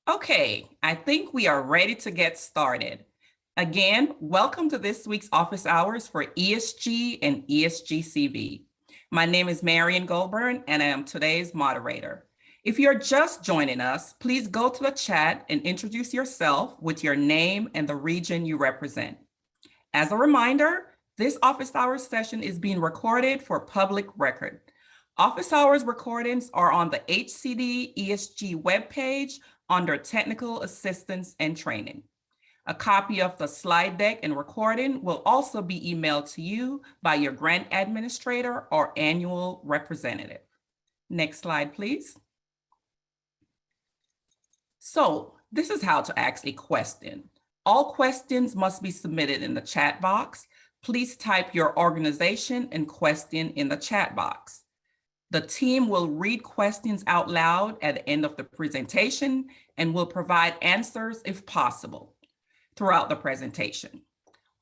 Okay, I think we are ready to get started. Again, welcome to this week's office hours for ESG and ESGCV. My name is Marian Goldburn, and I am today's moderator. If you're just joining us, please go to the chat and introduce yourself with your name and the region you represent. As a reminder, this office hours session is being recorded for public record. Office hours recordings are on the HCD ESG webpage under Technical Assistance and Training. A copy of the slide deck and recording will also be emailed to you by your grant administrator or annual representative. Next slide, please. So this is how to ask a question. All questions must be submitted in the chat box. Please type your organization and question in the chat box. The team will read questions out loud at the end of the presentation and will provide answers if possible throughout the presentation.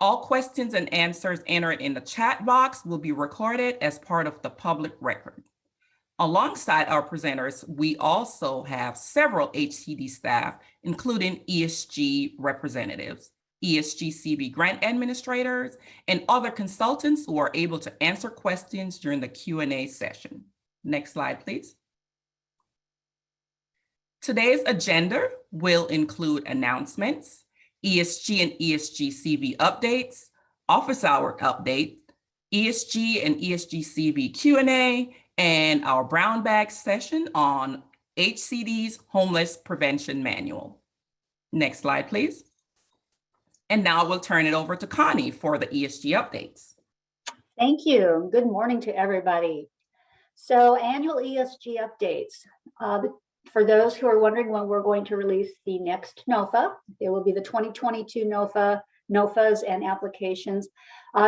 All questions and answers entered in the chat box will be recorded as part of the public record. Alongside our presenters, we also have several HCD staff, including ESG representatives, ESGCV grant administrators, and other consultants who are able to answer questions during the Q&A session. Next slide, please. Today's agenda will include announcements, ESG and ESGCV updates, office hour update, ESG and ESGCV Q&A, and our brown bag session on HCD's Homeless Prevention Manual. Next slide, please. And now we'll turn it over to Connie for the ESG updates. Thank you. Good morning to everybody. So annual ESG updates. For those who are wondering when we're going to release the next NOFA, it will be the 2022 NOFAs and applications.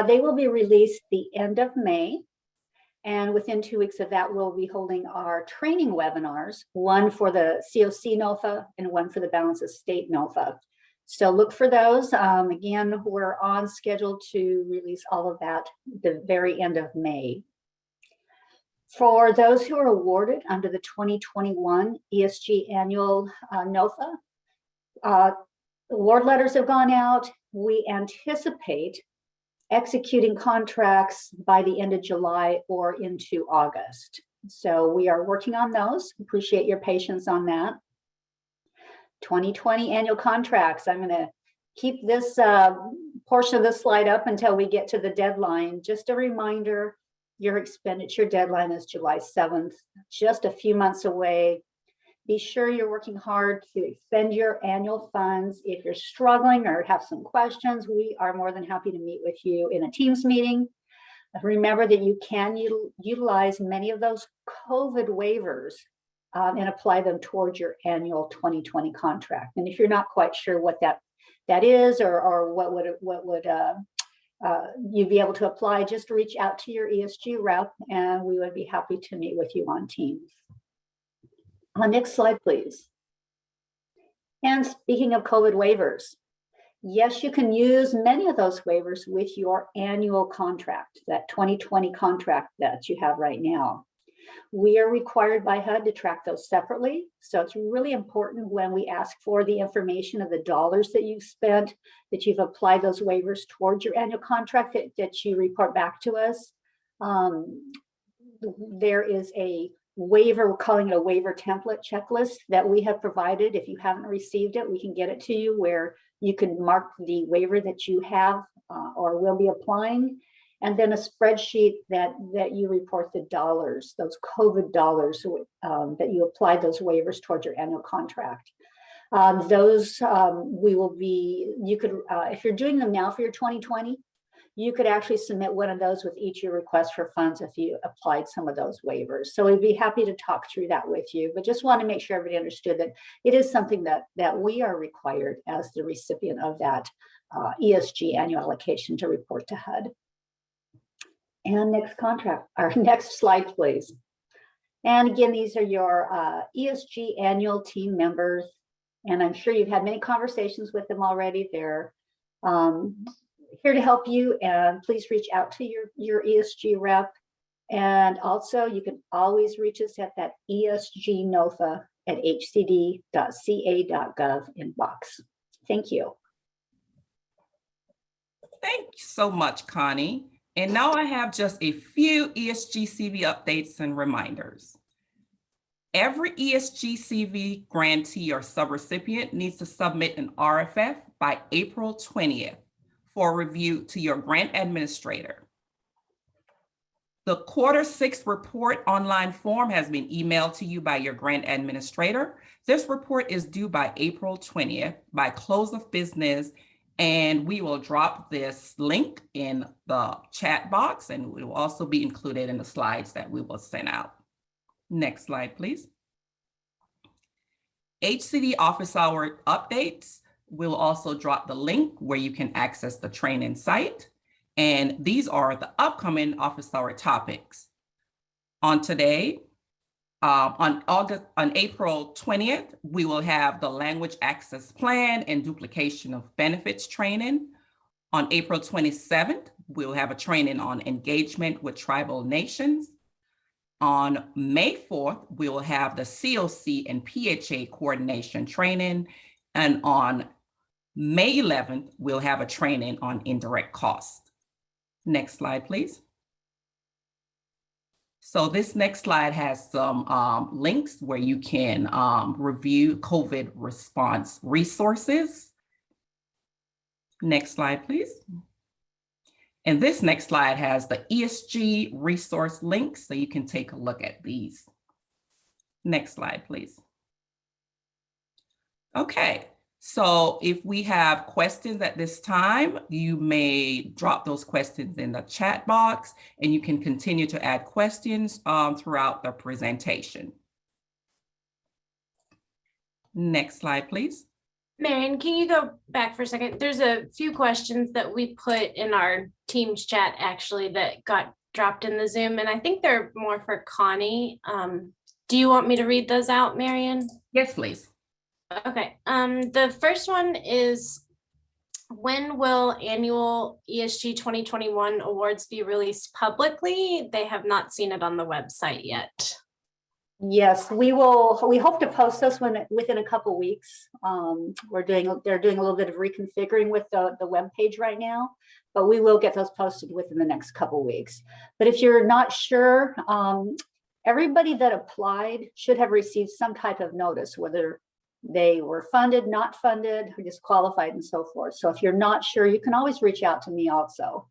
They will be released the end of May. And within 2 weeks of that, we'll be holding our training webinars, one for the COC NOFA and one for the Balance of State NOFA. So look for those. Again, we're on schedule to release all of that the very end of May. For those who are awarded under the 2021 ESG annual NOFA, award letters have gone out. We anticipate executing contracts by the end of July or into August. So we are working on those. Appreciate your patience on that. 2020 annual contracts. I'm going to keep this portion of the slide up until we get to the deadline. Just a reminder, your expenditure deadline is July 7th, just a few months away. Be sure you're working hard to expend your annual funds. If you're struggling or have some questions, we are more than happy to meet with you in a Teams meeting. Remember that you can utilize many of those COVID waivers and apply them towards your annual 2020 contract. And if you're not quite sure what that is or what would you'd be able to apply, just reach out to your ESG rep and we would be happy to meet with you on Teams. Next slide, please. And speaking of COVID waivers, yes, you can use many of those waivers with your annual contract, that 2020 contract that you have right now. We are required by HUD to track those separately. So it's really important when we ask for the information of the dollars that you've spent, that you've applied those waivers towards your annual contract, that you report back to us. There is a waiver, we're calling it a waiver template checklist that we have provided. If you haven't received it, we can get it to you where you can mark the waiver that you have or will be applying. And then a spreadsheet that you report the dollars, those COVID dollars that you applied those waivers towards your annual contract. Those we will be, you could, if you're doing them now for your 2020, you could actually submit one of those with each of your requests for funds if you applied some of those waivers. So we'd be happy to talk through that with you, but just want to make sure everybody understood that it is something that we are required as the recipient of that ESG annual allocation to report to HUD. And next slide, please. And again, these are your ESG annual team members. And I'm sure you've had many conversations with them already. They're here to help you, and please reach out to your ESG rep. And also you can always reach us at that esgnofa@hcd.ca.gov inbox. Thank you. Thank you so much, Connie. And now I have just a few ESGCV updates and reminders. Every ESGCV grantee or subrecipient needs to submit an RFF by April 20th for review to your grant administrator. The Q6 report online form has been emailed to you by your grant administrator. This report is due by April 20th by close of business, and we will drop this link in the chat box, and it will also be included in the slides that we will send out. Next slide, please. HCD office hour updates. We'll also drop the link where you can access the training site. And these are the upcoming office hour topics. On today, on April 20th, we will have the language access plan and duplication of benefits training. On April 27th, we'll have a training on engagement with tribal nations. On May 4th, we will have the COC and PHA coordination training. And on May 11th, we'll have a training on indirect costs. Next slide, please. So this next slide has some links where you can review COVID response resources. Next slide, please. And this next slide has the ESG resource links, so you can take a look at these. Next slide, please. Okay, so if we have questions at this time, you may drop those questions in the chat box, and you can continue to add questions throughout the presentation. Next slide, please. Marion, can you go back for a second? There's a few questions that we put in our Teams chat actually that got dropped in the Zoom, and I think they're more for Connie. Do you want me to read those out, Marion? Yes, please. Okay. The first one is, when will annual ESG 2021 awards be released publicly? They have not seen it on the website yet. Yes, we will. We hope to post this within a couple weeks. They're doing a little bit of reconfiguring with the web page right now, but we will get those posted within the next couple weeks. But if you're not sure, everybody that applied should have received some type of notice, whether they were funded, not funded, or disqualified, and so forth. So if you're not sure, you can always reach out to me also.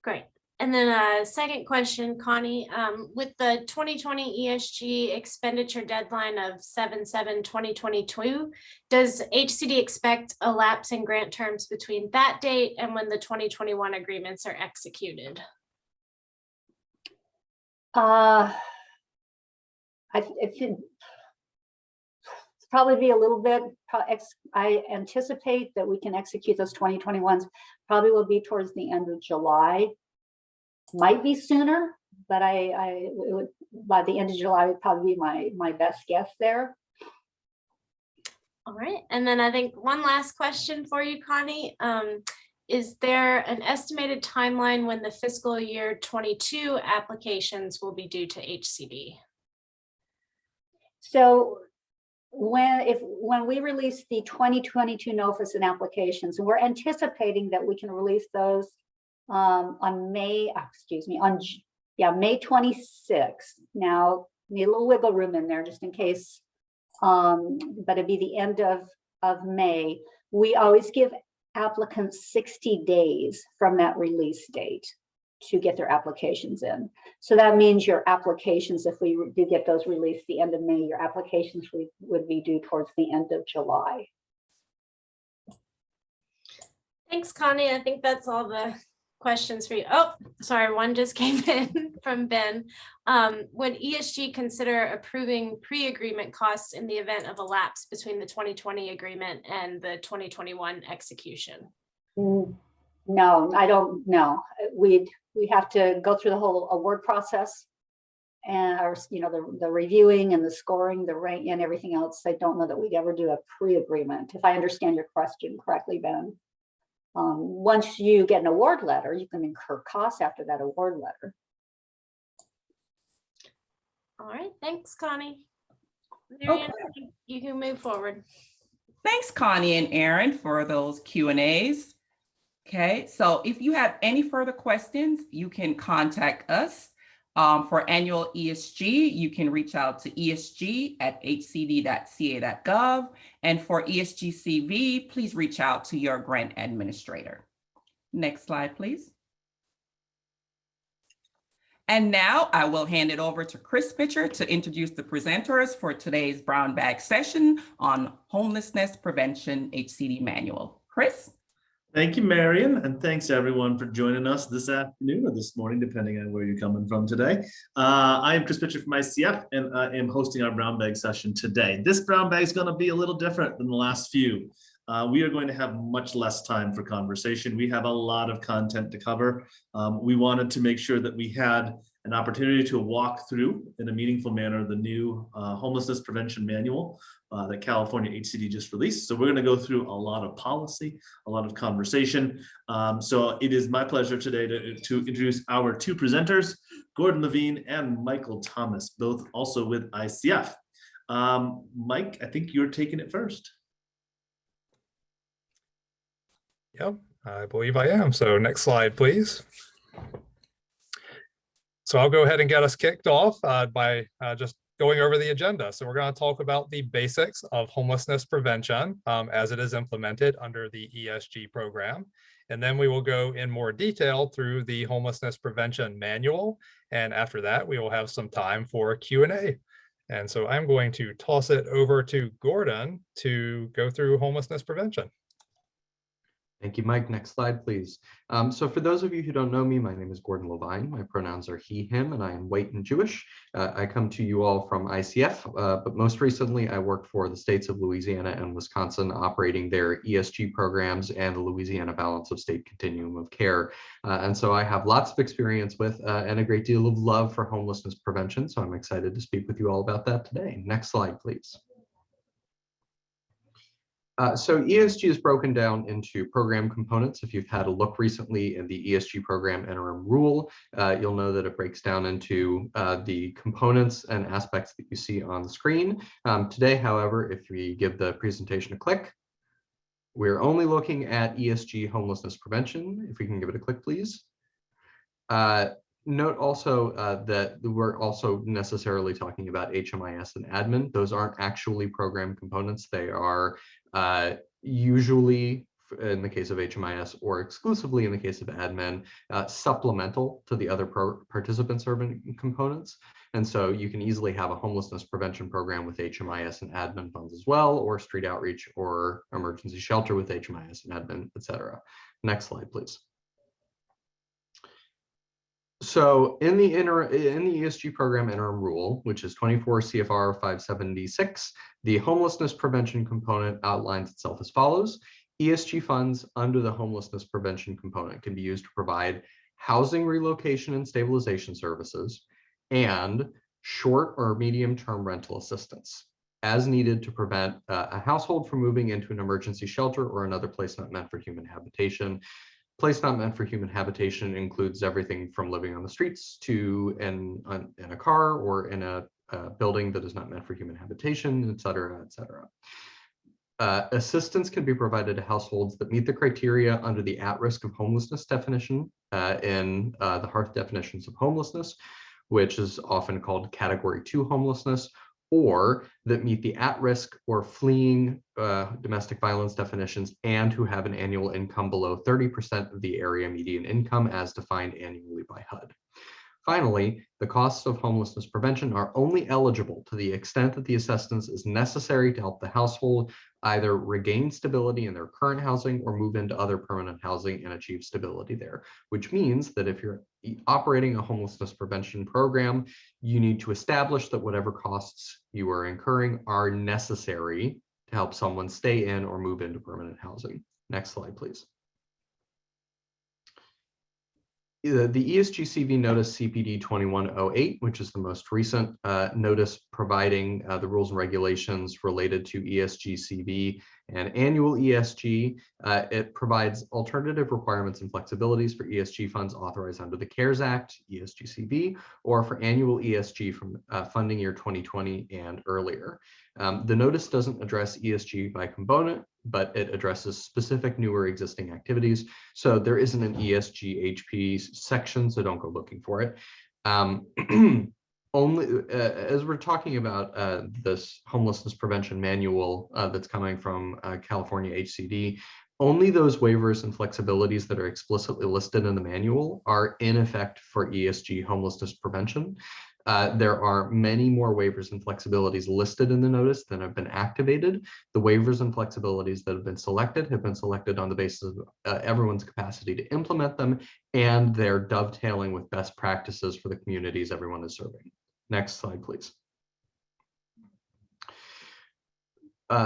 Great. And then a second question, Connie, with the 2020 ESG expenditure deadline of 7/7/2022, does HCD expect a lapse in grant terms between that date and when the 2021 agreements are executed? I think probably be a little bit. I anticipate that we can execute those 2021s. Probably will be towards the end of July. Might be sooner, but it would, by the end of July would probably be my best guess there. All right, and then I think one last question for you, Connie. Is there an estimated timeline when the fiscal year 22 applications will be due to HCD? So when we release the 2022 NOFAs and applications, we're anticipating that we can release those on May 26th. Now, need a little wiggle room in there just in case, but it'd be the end of May. We always give applicants 60 days from that release date to get their applications in. So that means your applications, if we do get those released the end of May, your applications would be due towards the end of July. Thanks, Connie. I think that's all the questions for you. Oh, sorry, one just came in from Ben. Would ESG consider approving pre-agreement costs in the event of a lapse between the 2020 agreement and the 2021 execution? No, I don't know. We have to go through the whole award process and the reviewing and the scoring, the rank and everything else. I don't know that we'd ever do a pre-agreement, if I understand your question correctly, Ben. Once you get an award letter, you can incur costs after that award letter. All right, thanks, Connie. Okay. Marianne, you can move forward. Thanks, Connie and Aaron, for those Q&As. Okay, so if you have any further questions, you can contact us. For annual ESG, you can reach out to esg@hcd.ca.gov. And for ESG-CV, please reach out to your grant administrator. Next slide, please. And now I will hand it over to Chris Pitcher to introduce the presenters for today's brown bag session on Homelessness Prevention HCD Manual. Chris? Thank you, Marion, and thanks everyone for joining us this afternoon or this morning, depending on where you're coming from today. I am Chris Pitcher from ICF, and I am hosting our brown bag session today. This brown bag is going to be a little different than the last few. We are going to have much less time for conversation. We have a lot of content to cover. We wanted to make sure that we had an opportunity to walk through in a meaningful manner the new Homelessness Prevention Manual that California HCD just released. So we're going to go through a lot of policy, a lot of conversation. So it is my pleasure today to introduce our two presenters, Gordon Levine and Michael Thomas, both also with ICF. Mike, I think you're taking it first. Yep, I believe I am. So next slide, please. So I'll go ahead and get us kicked off by just going over the agenda. So we're going to talk about the basics of homelessness prevention as it is implemented under the ESG program. And then we will go in more detail through the Homelessness Prevention Manual. And after that, we will have some time for Q&A. And so I'm going to toss it over to Gordon to go through homelessness prevention. Thank you, Mike. Next slide, please. So for those of you who don't know me, my name is Gordon Levine. My pronouns are he, him, and I am white and Jewish. I come to you all from ICF, but most recently I worked for the states of Louisiana and Wisconsin, operating their ESG programs and the Louisiana Balance of State Continuum of Care. And so I have lots of experience with and a great deal of love for homelessness prevention. So I'm excited to speak with you all about that today. Next slide, please. So ESG is broken down into program components. If you've had a look recently in the ESG program interim rule, you'll know that it breaks down into the components and aspects that you see on the screen. Today, however, if we give the presentation a click, we're only looking at ESG homelessness prevention. If we can give it a click, please. Note also that we're also necessarily talking about HMIS and admin. Those aren't actually program components. They are usually, in the case of HMIS or exclusively in the case of admin, supplemental to the other participant servant components. And so you can easily have a homelessness prevention program with HMIS and admin funds as well, or street outreach or emergency shelter with HMIS and admin, et cetera. Next slide, please. So in the ESG program interim rule, which is 24 CFR 576, the homelessness prevention component outlines itself as follows. ESG funds under the homelessness prevention component can be used to provide housing relocation and stabilization services and short or medium-term rental assistance as needed to prevent a household from moving into an emergency shelter or another place not meant for human habitation. Place not meant for human habitation includes everything from living on the streets to in a car or in a building that is not meant for human habitation, et cetera, et cetera. Assistance can be provided to households that meet the criteria under the at-risk of homelessness definition in the Hearth definitions of homelessness, which is often called Category 2 homelessness, or that meet the at-risk or fleeing domestic violence definitions and who have an annual income below 30% of the area median income as defined annually by HUD. Finally, the costs of homelessness prevention are only eligible to the extent that the assistance is necessary to help the household either regain stability in their current housing or move into other permanent housing and achieve stability there, which means that if you're operating a homelessness prevention program, you need to establish that whatever costs you are incurring are necessary to help someone stay in or move into permanent housing. Next slide, please. The ESG-CV notice CPD 2108, which is the most recent notice providing the rules and regulations related to ESG-CV, And annual ESG, it provides alternative requirements and flexibilities for ESG funds authorized under the CARES Act, ESGCV, or for annual ESG from funding year 2020 and earlier. The notice doesn't address ESG by component, but it addresses specific new or existing activities. So there isn't an ESG HP section, so don't go looking for it. Only as we're talking about this homelessness prevention manual that's coming from California HCD, only those waivers and flexibilities that are explicitly listed in the manual are in effect for ESG homelessness prevention. There are many more waivers and flexibilities listed in the notice than have been activated. The waivers and flexibilities that have been selected on the basis of everyone's capacity to implement them, and they're dovetailing with best practices for the communities everyone is serving. Next slide, please.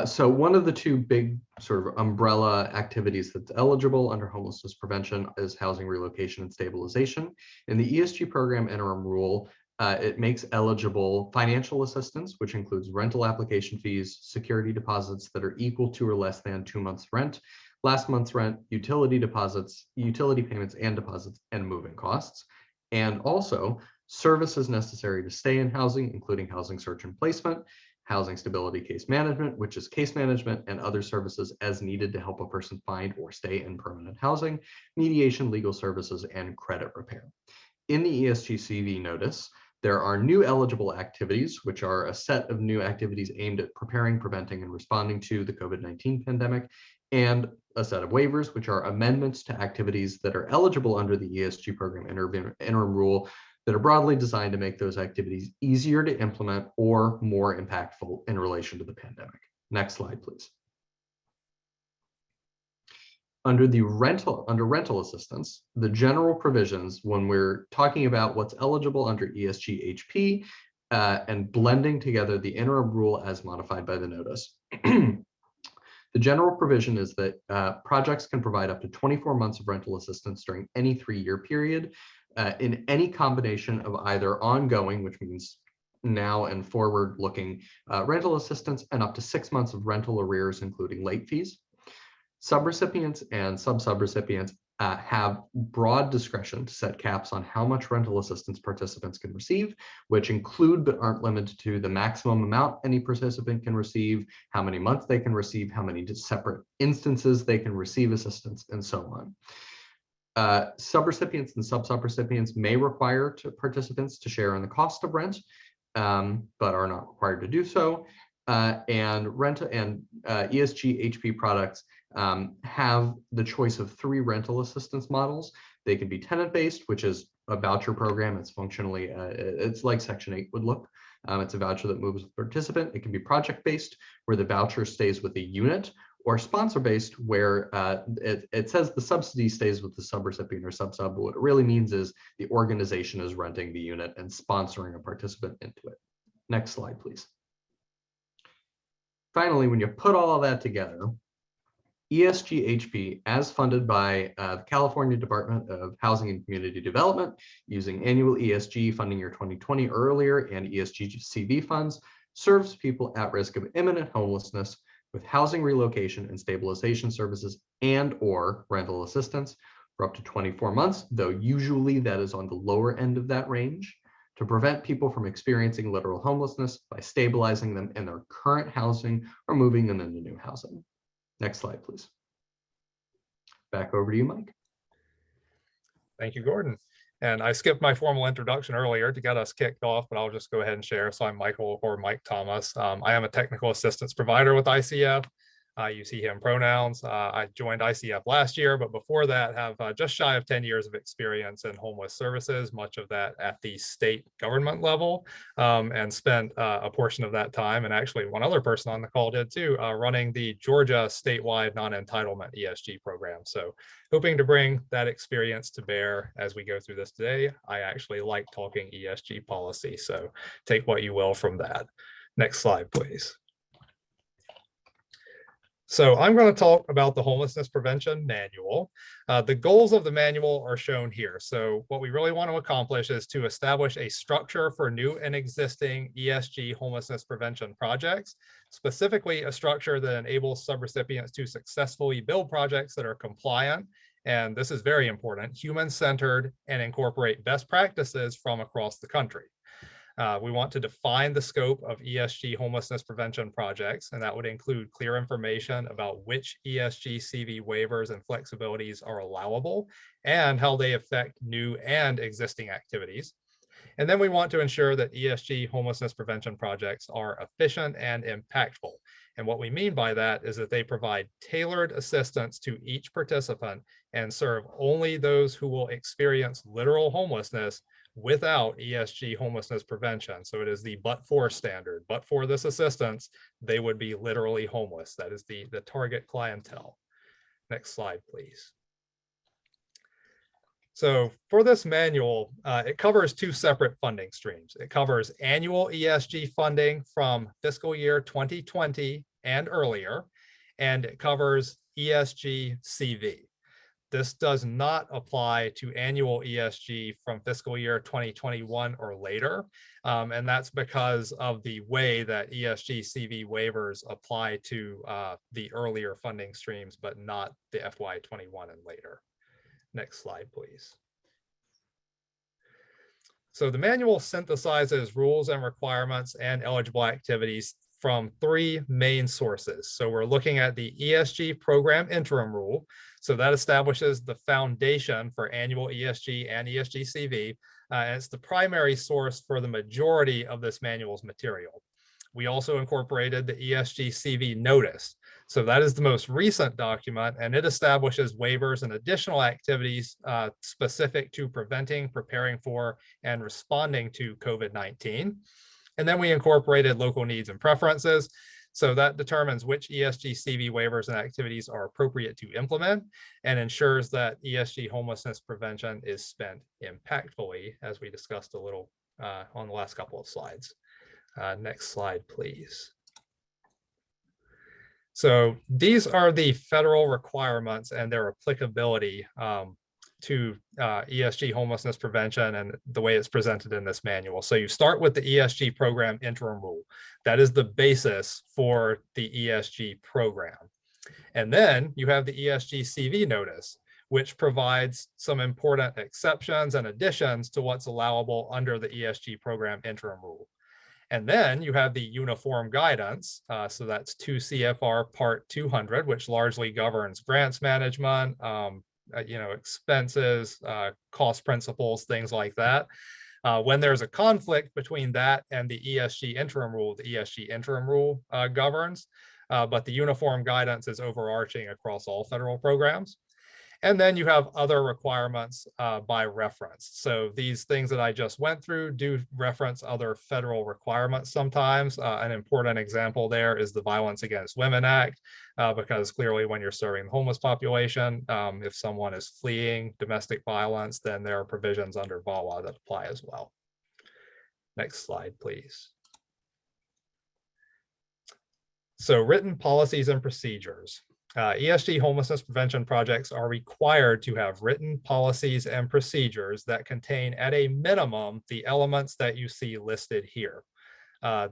So one of the two big sort of umbrella activities that's eligible under homelessness prevention is housing relocation and stabilization. In the ESG program interim rule, it makes eligible financial assistance, which includes rental application fees, security deposits that are equal to or less than 2 months rent, last month's rent, utility deposits, utility payments and deposits, and moving costs. And also services necessary to stay in housing, including housing search and placement, housing stability case management, which is case management, and other services as needed to help a person find or stay in permanent housing, mediation, legal services, and credit repair. In the ESGCV notice, there are new eligible activities, which are a set of new activities aimed at preparing, preventing, and responding to the COVID-19 pandemic, and a set of waivers, which are amendments to activities that are eligible under the ESG program interim rule that are broadly designed to make those activities easier to implement or more impactful in relation to the pandemic. Next slide, please. Under rental assistance, the general provisions when we're talking about what's eligible under ESG HP and blending together the interim rule as modified by the notice. The general provision is that projects can provide up to 24 months of rental assistance during any 3-year period in any combination of either ongoing, which means now and forward looking rental assistance, and up to 6 months of rental arrears, including late fees. Subrecipients and sub-subrecipients have broad discretion to set caps on how much rental assistance participants can receive, which include but aren't limited to the maximum amount any participant can receive, how many months they can receive, how many separate instances they can receive assistance, and so on. Subrecipients and sub-subrecipients may require participants to share in the cost of rent, but are not required to do so. And ESG HP products have the choice of 3 rental assistance models. They can be tenant-based, which is a voucher program. It's functionally, it's like Section 8 would look. It's a voucher that moves with the participant. It can be project-based, where the voucher stays with the unit, or sponsor-based, where it says the subsidy stays with the subrecipient or sub-sub, but what it really means is the organization is renting the unit and sponsoring a participant into it. Next slide, please. Finally, when you put all of that together, ESG HP, as funded by the California Department of Housing and Community Development, using annual ESG funding year 2020 earlier and ESG CV funds, serves people at risk of imminent homelessness with housing relocation and stabilization services and/or rental assistance for up to 24 months, though usually that is on the lower end of that range, to prevent people from experiencing literal homelessness by stabilizing them in their current housing or moving them into new housing. Next slide, please. Back over to you, Mike. Thank you, Gordon. And I skipped my formal introduction earlier to get us kicked off, but I'll just go ahead and share. So I'm Michael, or Mike Thomas. I am a technical assistance provider with ICF. You see him pronouns. I joined ICF last year, but before that have just shy of 10 years of experience in homeless services, much of that at the state government level, and spent a portion of that time, and actually one other person on the call did too, running the Georgia statewide non-entitlement ESG program. So hoping to bring that experience to bear as we go through this today. I actually like talking ESG policy, so take what you will from that. Next slide, please. So I'm going to talk about the Homelessness Prevention Manual. The goals of the manual are shown here. So what we really want to accomplish is to establish a structure for new and existing ESG homelessness prevention projects, specifically a structure that enables subrecipients to successfully build projects that are compliant, and this is very important, human-centered, and incorporate best practices from across the country. We want to define the scope of ESG homelessness prevention projects, and that would include clear information about which ESG CV waivers and flexibilities are allowable and how they affect new and existing activities. And then we want to ensure that ESG homelessness prevention projects are efficient and impactful. And what we mean by that is that they provide tailored assistance to each participant and serve only those who will experience literal homelessness without ESG homelessness prevention. So it is the but-for standard. But for this assistance, they would be literally homeless. That is the target clientele. Next slide, please. So for this manual, it covers two separate funding streams. It covers annual ESG funding from fiscal year 2020 and earlier, and it covers ESG CV. This does not apply to annual ESG from fiscal year 2021 or later. And that's because of the way that ESG CV waivers apply to the earlier funding streams, but not the FY21 and later. Next slide, please. So the manual synthesizes rules and requirements and eligible activities from three main sources. So we're looking at the ESG program interim rule. So that establishes the foundation for annual ESG and ESG CV. And it's the primary source for the majority of this manual's material. We also incorporated the ESG CV notice. So that is the most recent document, and it establishes waivers and additional activities specific to preventing, preparing for, and responding to COVID-19. And then we incorporated local needs and preferences. So that determines which ESG CV waivers and activities are appropriate to implement and ensures that ESG homelessness prevention is spent impactfully, as we discussed a little on the last couple of slides. Next slide, please. So these are the federal requirements and their applicability to ESG homelessness prevention and the way it's presented in this manual. So you start with the ESG program interim rule. That is the basis for the ESG program. And then you have the ESG CV notice, which provides some important exceptions and additions to what's allowable under the ESG program interim rule. And then you have the uniform guidance. So that's 2 CFR Part 200, which largely governs grants management, expenses, cost principles, things like that. When there's a conflict between that and the ESG interim rule, the ESG interim rule governs, but the uniform guidance is overarching across all federal programs. And then you have other requirements by reference. So these things that I just went through do reference other federal requirements sometimes. An important example there is the Violence Against Women Act, because clearly when you're serving the homeless population, if someone is fleeing domestic violence, then there are provisions under VAWA that apply as well. Next slide, please. So written policies and procedures. ESG homelessness prevention projects are required to have written policies and procedures that contain at a minimum the elements that you see listed here.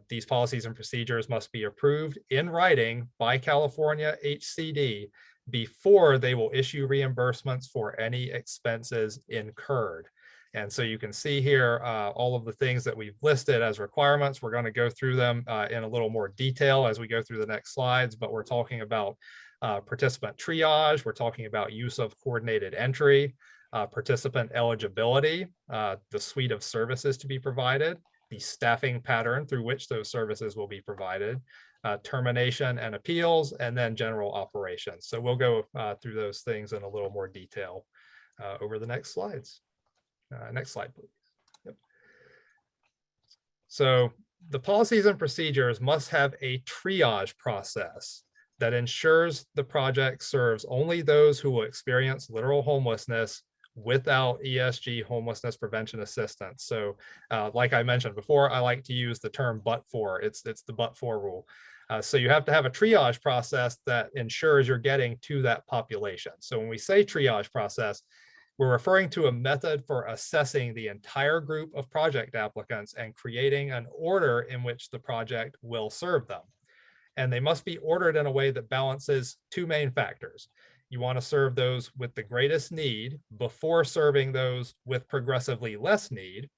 These policies and procedures must be approved in writing by California HCD before they will issue reimbursements for any expenses incurred. And so you can see here all of the things that we've listed as requirements. We're going to go through them in a little more detail as we go through the next slides, but we're talking about participant triage. We're talking about use of coordinated entry, participant eligibility, the suite of services to be provided, the staffing pattern through which those services will be provided, termination and appeals, and then general operations. So we'll go through those things in a little more detail over the next slides. Next slide, please. Yep. So the policies and procedures must have a triage process that ensures the project serves only those who will experience literal homelessness without ESG homelessness prevention assistance. So like I mentioned before, I like to use the term but for. It's the but for rule. So you have to have a triage process that ensures you're getting to that population. So when we say triage process, we're referring to a method for assessing the entire group of project applicants and creating an order in which the project will serve them. And they must be ordered in a way that balances two main factors. You want to serve those with the greatest need before serving those with progressively less need.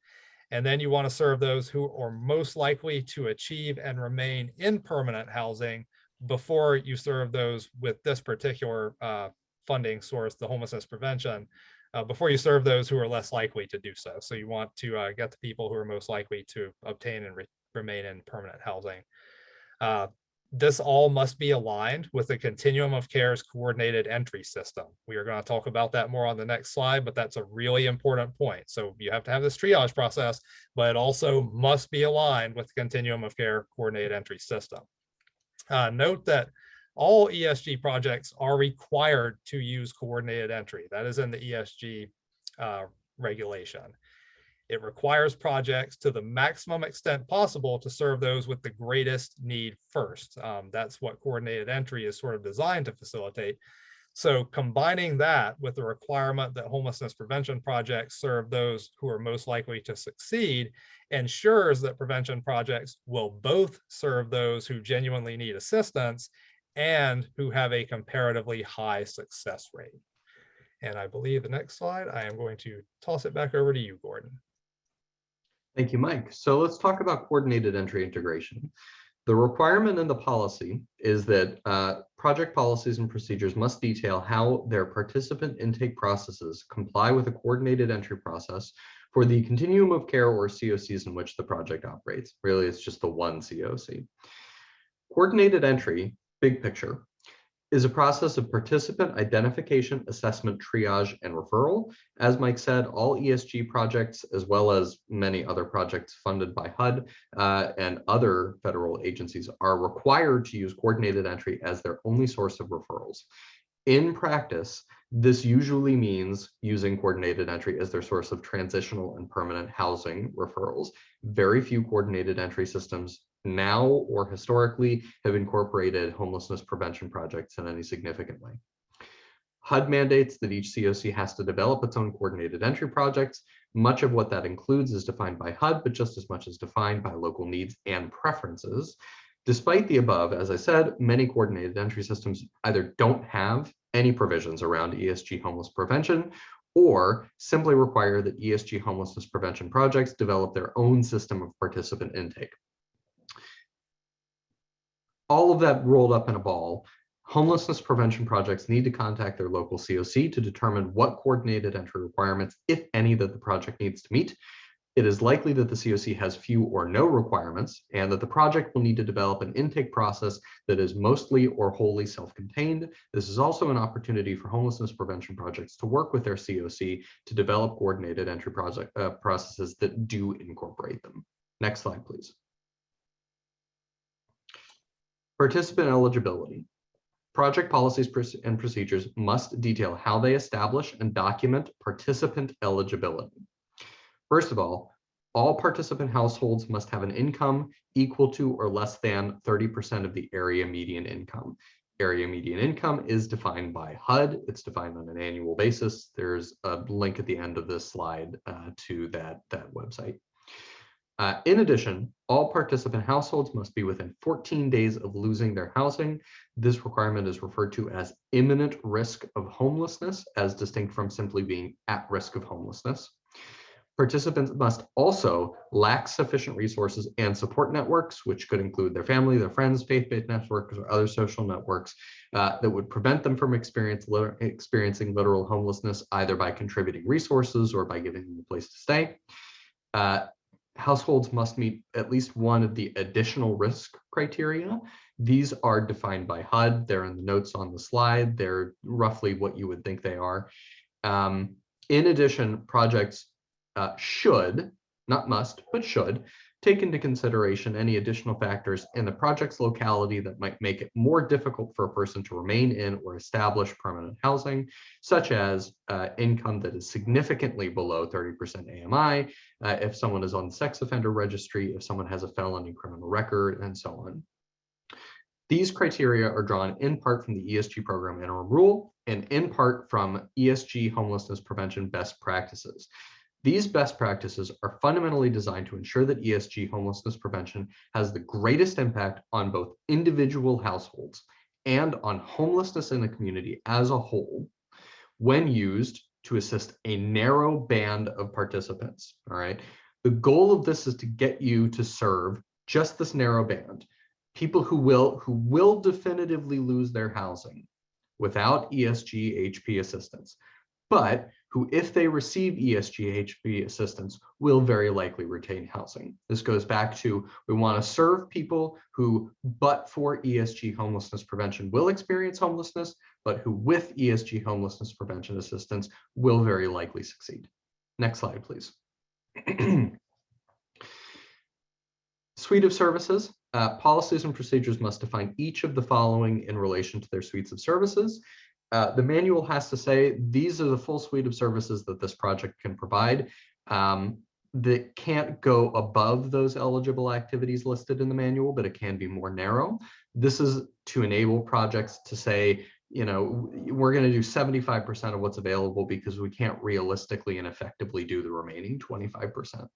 And then you want to serve those who are most likely to achieve and remain in permanent housing before you serve those with this particular funding source, the homelessness prevention, before you serve those who are less likely to do so. So you want to get the people who are most likely to obtain and remain in permanent housing. This all must be aligned with the continuum of care's coordinated entry system. We are going to talk about that more on the next slide, but that's a really important point. So you have to have this triage process, but it also must be aligned with the continuum of care coordinated entry system. Note that all ESG projects are required to use coordinated entry. That is in the ESG regulation. It requires projects to the maximum extent possible to serve those with the greatest need first. That's what coordinated entry is sort of designed to facilitate. So combining that with the requirement that homelessness prevention projects serve those who are most likely to succeed ensures that prevention projects will both serve those who genuinely need assistance and who have a comparatively high success rate. And I believe the next slide, I am going to toss it back over to you, Gordon. Thank you, Mike. So let's talk about coordinated entry integration. The requirement in the policy is that project policies and procedures must detail how their participant intake processes comply with a coordinated entry process for the continuum of care or COCs in which the project operates. Really, it's just the one COC. Coordinated entry, big picture, is a process of participant identification, assessment, triage, and referral. As Mike said, all ESG projects, as well as many other projects funded by HUD and other federal agencies, are required to use coordinated entry as their only source of referrals. In practice, this usually means using coordinated entry as their source of transitional and permanent housing referrals. Very few coordinated entry systems now or historically have incorporated homelessness prevention projects in any significant way. HUD mandates that each COC has to develop its own coordinated entry projects. Much of what that includes is defined by HUD, but just as much is defined by local needs and preferences. Despite the above, as I said, many coordinated entry systems either don't have any provisions around ESG homeless prevention or simply require that ESG homelessness prevention projects develop their own system of participant intake. All of that rolled up in a ball, homelessness prevention projects need to contact their local COC to determine what coordinated entry requirements, if any, that the project needs to meet. It is likely that the COC has few or no requirements, and that the project will need to develop an intake process that is mostly or wholly self-contained. This is also an opportunity for homelessness prevention projects to work with their COC to develop coordinated entry processes that do incorporate them. Next slide, please. Participant eligibility. Project policies and procedures must detail how they establish and document participant eligibility. First of all participant households must have an income equal to or less than 30% of the area median income. Area median income is defined by HUD. It's defined on an annual basis. There's a link at the end of this slide to that website. In addition, all participant households must be within 14 days of losing their housing. This requirement is referred to as imminent risk of homelessness, as distinct from simply being at risk of homelessness. Participants must also lack sufficient resources and support networks, which could include their family, their friends, faith-based networks, or other social networks that would prevent them from experiencing literal homelessness, either by contributing resources or by giving them a place to stay. Households must meet at least one of the additional risk criteria. These are defined by HUD. They're in the notes on the slide. They're roughly what you would think they are. In addition, projects should, not must, but should, Take into consideration any additional factors in the project's locality that might make it more difficult for a person to remain in or establish permanent housing, such as income that is significantly below 30% AMI, if someone is on the sex offender registry, if someone has a felony criminal record, and so on. These criteria are drawn in part from the ESG program interim rule and in part from ESG homelessness prevention best practices. These best practices are fundamentally designed to ensure that ESG homelessness prevention has the greatest impact on both individual households and on homelessness in the community as a whole when used to assist a narrow band of participants. All right. The goal of this is to get you to serve just this narrow band, people who will definitively lose their housing without ESG HP assistance, but who, if they receive ESG HP assistance, will very likely retain housing. This goes back to, we want to serve people who, but for ESG homelessness prevention, will experience homelessness, but who with ESG homelessness prevention assistance will very likely succeed. Next slide, please. Suite of services. Policies and procedures must define each of the following in relation to their suites of services. The manual has to say these are the full suite of services that this project can provide. That can't go above those eligible activities listed in the manual, but it can be more narrow. This is to enable projects to say, you know, we're going to do 75% of what's available because we can't realistically and effectively do the remaining 25%.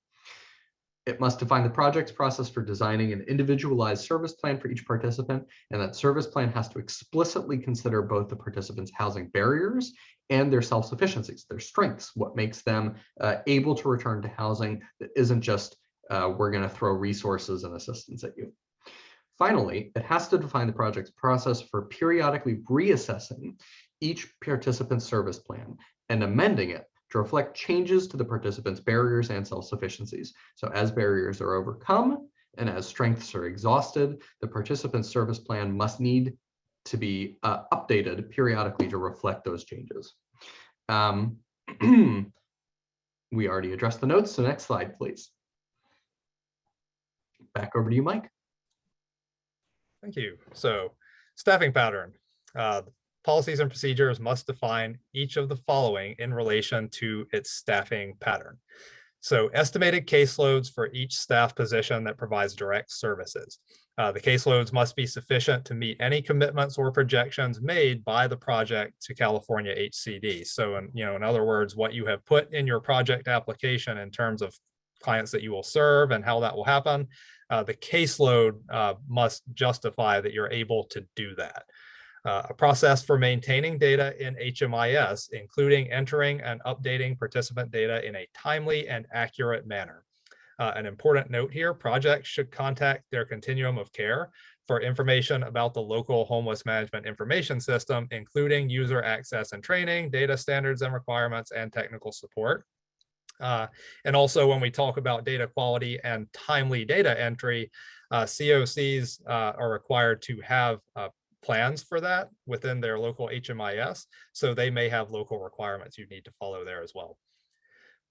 It must define the project's process for designing an individualized service plan for each participant, and that service plan has to explicitly consider both the participants' housing barriers and their self-sufficiencies, their strengths, what makes them able to return to housing that isn't just we're going to throw resources and assistance at you. Finally, it has to define the project's process for periodically reassessing each participant's service plan and amending it to reflect changes to the participants' barriers and self-sufficiencies. So as barriers are overcome and as strengths are exhausted, the participant's service plan must need to be updated periodically to reflect those changes. We already addressed the notes, so next slide, please. Back over to you, Mike. Thank you. So staffing pattern. Policies and procedures must define each of the following in relation to its staffing pattern. So estimated caseloads for each staff position that provides direct services. The caseloads must be sufficient to meet any commitments or projections made by the project to California HCD. So, in other words, what you have put in your project application in terms of clients that you will serve and how that will happen, the caseload must justify that you're able to do that. A process for maintaining data in HMIS, including entering and updating participant data in a timely and accurate manner. An important note here, projects should contact their continuum of care for information about the local homeless management information system, including user access and training, data standards and requirements, and technical support. And also when we talk about data quality and timely data entry, COCs are required to have plans for that within their local HMIS, so they may have local requirements you need to follow there as well.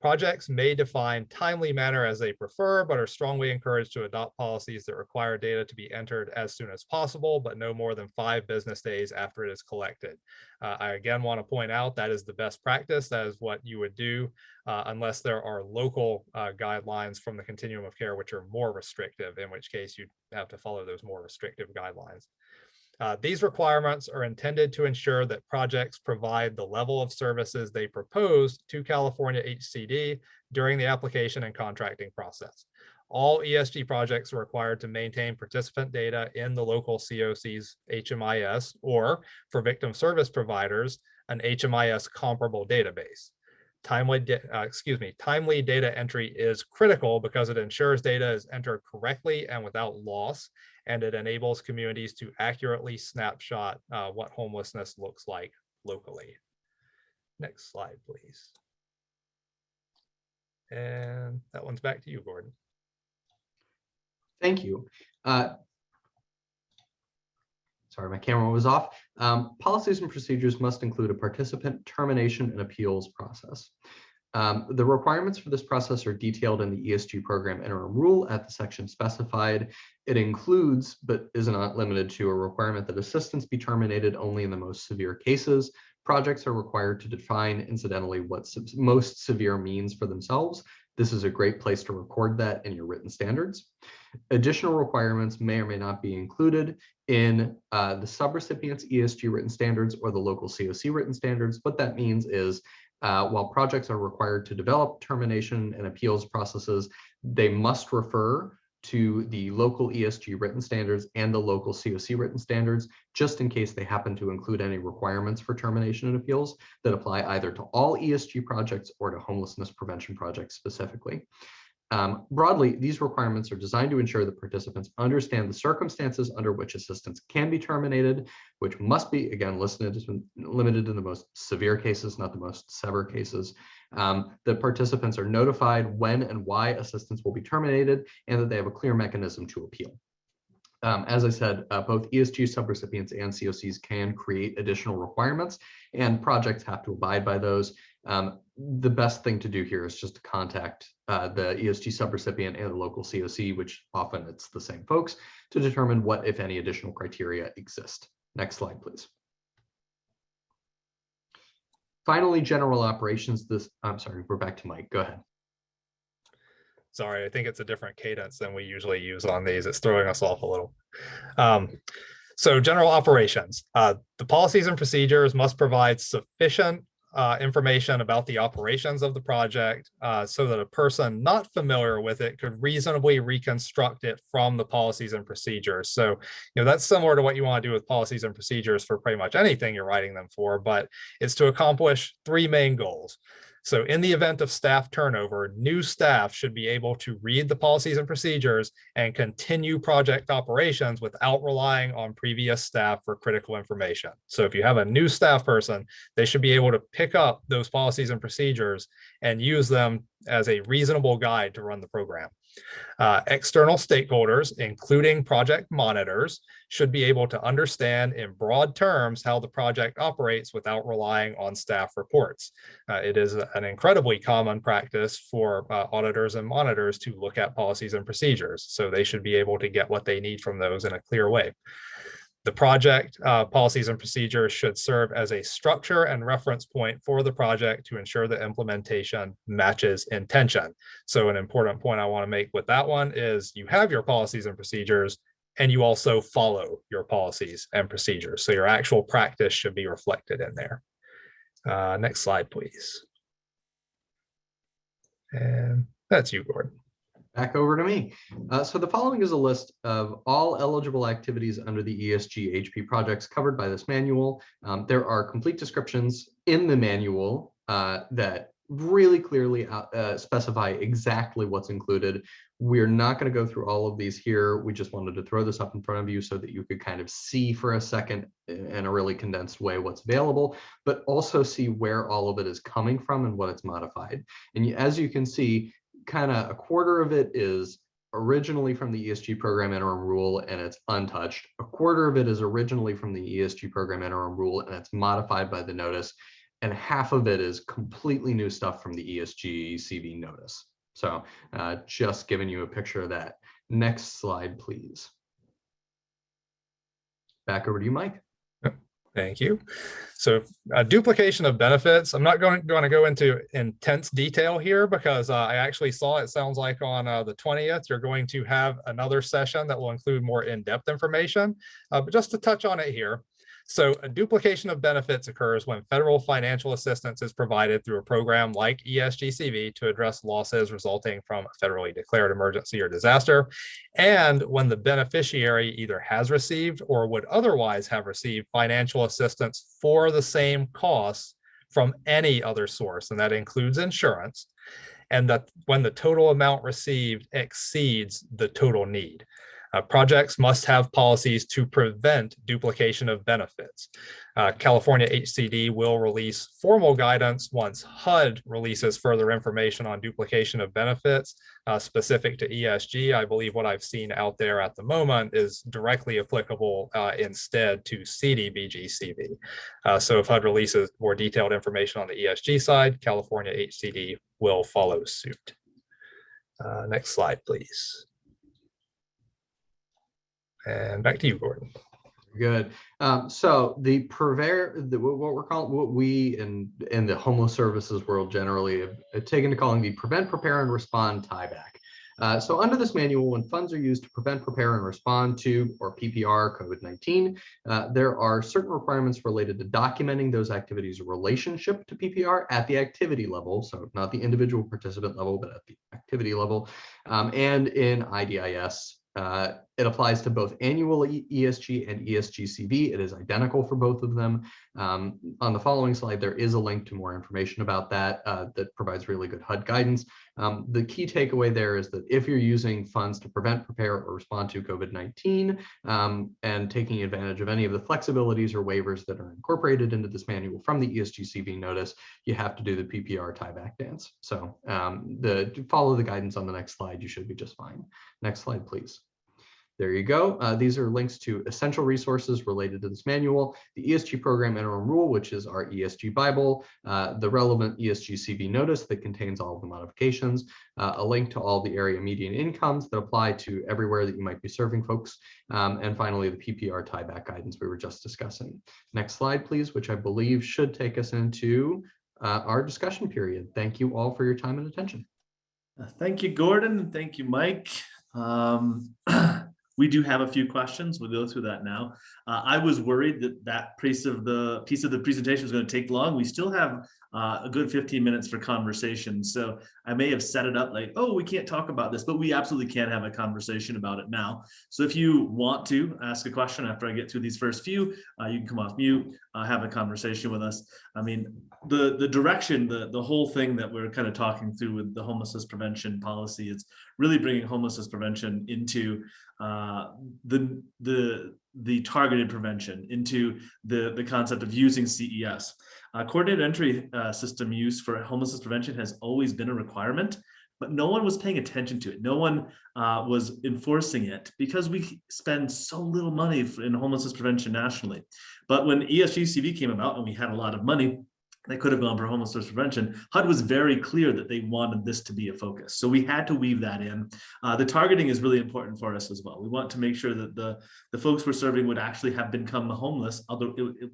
Projects may define timely manner as they prefer, but are strongly encouraged to adopt policies that require data to be entered as soon as possible, but no more than 5 business days after it is collected. I again want to point out that is the best practice. That is what you would do unless there are local guidelines from the continuum of care, which are more restrictive, in which case you'd have to follow those more restrictive guidelines. These requirements are intended to ensure that projects provide the level of services they proposed to California HCD during the application and contracting process. All ESG projects are required to maintain participant data in the local COC's HMIS, or for victim service providers, an HMIS comparable database. Timely data entry is critical because it ensures data is entered correctly and without loss, and it enables communities to accurately snapshot what homelessness looks like locally. Next slide, please. And that one's back to you, Gordon. Thank you. Sorry, my camera was off. Policies and procedures must include a participant termination and appeals process. The requirements for this process are detailed in the ESG program interim rule at the section specified. It includes, but is not limited to, a requirement that assistance be terminated only in the most severe cases. Projects are required to define, incidentally, what most severe means for themselves. This is a great place to record that in your written standards. Additional requirements may or may not be included in the subrecipients ESG written standards or the local COC written standards. What that means is while projects are required to develop termination and appeals processes, they must refer to the local ESG written standards and the local COC written standards, just in case they happen to include any requirements for termination and appeals that apply either to all ESG projects or to homelessness prevention projects specifically. Broadly, these requirements are designed to ensure that participants understand the circumstances under which assistance can be terminated, which must be, again, limited to the most severe cases, not the most severe cases. The participants are notified when and why assistance will be terminated, and that they have a clear mechanism to appeal. As I said, both ESG subrecipients and COCs can create additional requirements, and projects have to abide by those. The best thing to do here is just to contact the ESG subrecipient and the local COC, which often it's the same folks, to determine what, if any, additional criteria exist. Next slide, please. Finally, general operations. I'm sorry, we're back to Mike. Go ahead. Sorry, I think it's a different cadence than we usually use on these. It's throwing us off a little. So general operations. The policies and procedures must provide sufficient information about the operations of the project so that a person not familiar with it could reasonably reconstruct it from the policies and procedures. So, that's similar to what you want to do with policies and procedures for pretty much anything you're writing them for, but it's to accomplish three main goals. So in the event of staff turnover, new staff should be able to read the policies and procedures and continue project operations without relying on previous staff for critical information. So if you have a new staff person, they should be able to pick up those policies and procedures and use them as a reasonable guide to run the program. External stakeholders, including project monitors, should be able to understand in broad terms how the project operates without relying on staff reports. It is an incredibly common practice for auditors and monitors to look at policies and procedures, so they should be able to get what they need from those in a clear way. The project policies and procedures should serve as a structure and reference point for the project to ensure that implementation matches intention. So an important point I want to make with that one is you have your policies and procedures, and you also follow your policies and procedures. So your actual practice should be reflected in there. Next slide, please. And that's you, Gordon. Back over to me. So the following is a list of all eligible activities under the ESG HP projects covered by this manual. There are complete descriptions in the manual that really clearly specify exactly what's included. We're not going to go through all of these here. We just wanted to throw this up in front of you so that you could kind of see for a second in a really condensed way what's available, but also see where all of it is coming from and what it's modified. And as you can see, kind of a quarter of it is originally from the ESG program interim rule and it's untouched. A quarter of it is originally from the ESG program interim rule and it's modified by the notice. And half of it is completely new stuff from the ESG CV notice. So just giving you a picture of that. Next slide, please. Back over to you, Mike. Thank you. So duplication of benefits. I'm not going to go into intense detail here because I actually saw, it sounds like on the 20th, you're going to have another session that will include more in-depth information, but just to touch on it here. So a duplication of benefits occurs when federal financial assistance is provided through a program like ESGCV to address losses resulting from a federally declared emergency or disaster, and when the beneficiary either has received or would otherwise have received financial assistance for the same costs from any other source, and that includes insurance, and that when the total amount received exceeds the total need. Projects must have policies to prevent duplication of benefits. California HCD will release formal guidance once HUD releases further information on duplication of benefits specific to ESG. I believe what I've seen out there at the moment is directly applicable instead to CDBG-CV. So if HUD releases more detailed information on the ESG side, California HCD will follow suit. Next slide, please. And back to you, Gordon. Good. So the what we in the homeless services world generally have taken to calling the prevent, prepare, and respond tieback. So under this manual, when funds are used to prevent, prepare, and respond to, or PPR, COVID-19, there are certain requirements related to documenting those activities' relationship to PPR at the activity level, so not the individual participant level, but at the activity level, and in IDIS. It applies to both annual ESG and ESG-CV. It is identical for both of them. On the following slide, there is a link to more information about that that provides really good HUD guidance. The key takeaway there is that if you're using funds to prevent, prepare, or respond to COVID-19 and taking advantage of any of the flexibilities or waivers that are incorporated into this manual from the ESG-CV notice, you have to do the PPR tieback dance. So follow the guidance on the next slide. You should be just fine. Next slide, please. There you go. These are links to essential resources related to this manual, the ESG program interim rule, which is our ESG Bible, the relevant ESG CV notice that contains all of the modifications, a link to all the area median incomes that apply to everywhere that you might be serving folks, and finally the PPR tieback guidance we were just discussing. Next slide, please, which I believe should take us into our discussion period. Thank you all for your time and attention. Thank you, Gordon, and thank you, Mike. We do have a few questions. We'll go through that now. I was worried that piece of the presentation was going to take long. We still have a good 15 minutes for conversation. So I may have set it up like, oh, we can't talk about this, but we absolutely can have a conversation about it now. So if you want to ask a question after I get through these first few, you can come off mute, have a conversation with us. I mean, the direction, the whole thing that we're kind of talking through with the homelessness prevention policy is really bringing homelessness prevention into the targeted prevention, into the concept of using CES. Coordinated entry system use for homelessness prevention has always been a requirement, but no one was paying attention to it. No one was enforcing it because we spend so little money in homelessness prevention nationally. But when ESG-CV came about and we had a lot of money, they could have gone for homelessness prevention. HUD was very clear that they wanted this to be a focus. So we had to weave that in. The targeting is really important for us as well. We want to make sure that the folks we're serving would actually have become homeless